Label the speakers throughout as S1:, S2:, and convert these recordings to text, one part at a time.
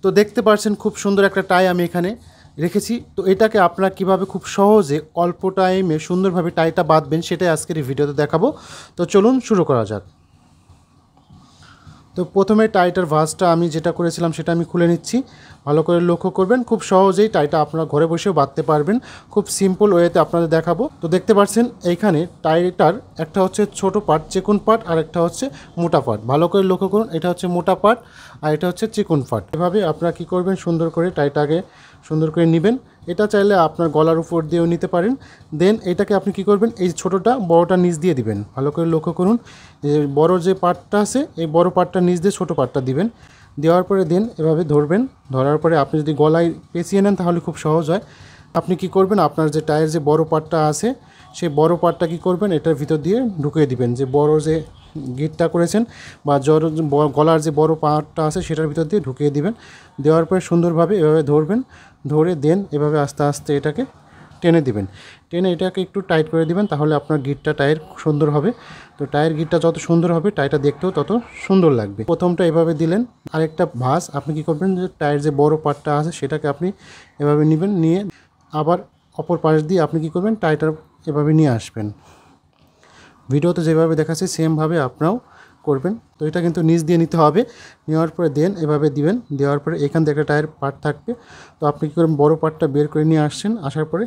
S1: তো দেখতে পাচ্ছেন খুব সুন্দর একটা টাই আমি এখানে রেখেছি। তো এটাকে আপনারা কীভাবে খুব সহজে অল্প টাইমে সুন্দরভাবে টাইটা বাঁধবেন সেটাই আজকের এই ভিডিওতে দেখাবো। তো চলুন শুরু করা যাক। তো প্রথমে টাইটার ভাঁজটা আমি যেটা করেছিলাম সেটা আমি খুলে নিচ্ছি। ভালো করে লক্ষ্য করবেন, খুব সহজেই টাইটা আপনারা ঘরে বসেও বাঁধতে পারবেন, খুব সিম্পল ওয়েতে আপনাদের দেখাবো। তো দেখতে পাচ্ছেন এইখানে টাইটার একটা হচ্ছে ছোট পার্ট চিকন পার্ট আর একটা হচ্ছে মোটা পার্ট। ভালো করে লক্ষ্য করুন, এটা হচ্ছে মোটা পার্ট আর এটা হচ্ছে চিকন পার্ট। এভাবে আপনারা কী করবেন, সুন্দর করে টাইটাকে সুন্দর করে নেবেন। এটা চাইলে আপনার গলার উপর দিয়েও নিতে পারেন। দেন এটাকে আপনি কি করবেন, এই ছোটোটা বড়টা নিচ দিয়ে দিবেন। ভালো করে লক্ষ্য করুন, বড় যে পার্টটা আছে এই বড় পার্টটা নিচ দিয়ে ছোটো পার্টটা দিবেন। দেওয়ার পরে দেন এভাবে ধরবেন। ধরার পরে আপনি যদি গলায় পেঁচিয়ে নেন তাহলে খুব সহজ হয়। আপনি কি করবেন, আপনার যে টায়ের যে বড় পার্টটা আছে সেই বড় পার্টটা কী করবেন, এটার ভিতর দিয়ে ঢুকিয়ে দিবেন। যে বড় যে গিটটা করেছেন বা গলার যে বড় পার্টটা আছে সেটার ভিতর দিয়ে ঢুকিয়ে দিবেন। দেওয়ার পরে সুন্দরভাবে এভাবে ধরবেন। ধরে দেন এভাবে আস্তে আস্তে এটাকে টেনে দিবেন। টেনে এটাকে একটু টাইট করে দিবেন, তাহলে আপনার গিটটা টায়ের সুন্দর হবে। তো টায়ের গিটটা যত সুন্দর হবে টাইটা দেখতেও তত সুন্দর লাগবে। প্রথমটা এভাবে দিলেন। আরেকটা ভাঁজ আপনি কি করবেন, যে টায়ের যে বড় পার্টটা আছে সেটাকে আপনি এভাবে নেবেন, নিয়ে আবার অপর পাশ দিয়ে আপনি কি করবেন, টাইটার এভাবে নিয়ে আসবেন। ভিডিওতে যেভাবে দেখাচ্ছি সেমভাবে আপনারাও করবেন। তো এটা কিন্তু নিচ দিয়ে নিতে হবে। নেওয়ার পরে দেন এভাবে দিবেন। দেওয়ার পরে এখান থেকে একটা টায়ের পার্ট থাকবে। তো আপনি কী করবেন, বড় পার্টটা বের করে নিয়ে আসছেন। আসার পরে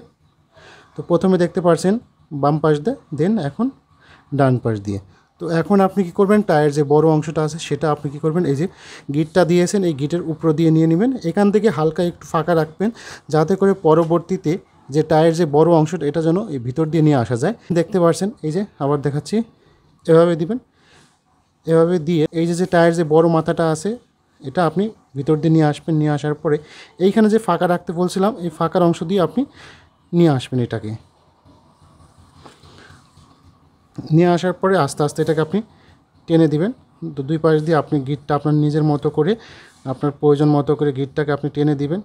S1: তো প্রথমে দেখতে পাচ্ছেন বাম পাশ দিয়ে, দেন এখন ডান পাশ দিয়ে। তো এখন আপনি কি করবেন, টায়ের যে বড় অংশটা আছে সেটা আপনি কি করবেন, এই যে গিটটা দিয়েছেন এই গিটের উপর দিয়ে নিয়ে নেবেন। এখান থেকে হালকা একটু ফাঁকা রাখবেন, যাতে করে পরবর্তীতে যে টায়ের যে বড় অংশটা এটা যেন এই ভিতর দিয়ে নিয়ে আসা যায়। দেখতে পাচ্ছেন, এই যে আবার দেখাচ্ছি, এভাবে দিবেন। এভাবে দিয়ে এই যে টায়ের যে বড় মাথাটা আছে এটা আপনি ভিতর দিয়ে নিয়ে আসবেন। নিয়ে আসার পরে এইখানে যে ফাঁকা রাখতে বলছিলাম এই ফাঁকার অংশ দিয়ে আপনি নিয়ে আসবেন। এটাকে নিয়ে আসার পরে আস্তে আস্তে এটাকে আপনি টেনে দিবেন। তো দুই পাশ দিয়ে আপনি গিটটা আপনার নিজের মতো করে, আপনার প্রয়োজন মতো করে গিটটাকে আপনি টেনে দিবেন।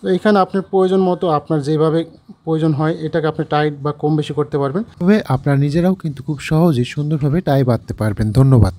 S1: তো এখানে আপনার প্রয়োজন মতো, আপনার যেভাবে প্রয়োজন হয় এটাকে আপনি টাইট বা কম বেশি করতে পারবেন। তবে আপনারা নিজেরাও কিন্তু খুব সহজেই সুন্দরভাবে টাই বাঁধতে পারবেন। ধন্যবাদ।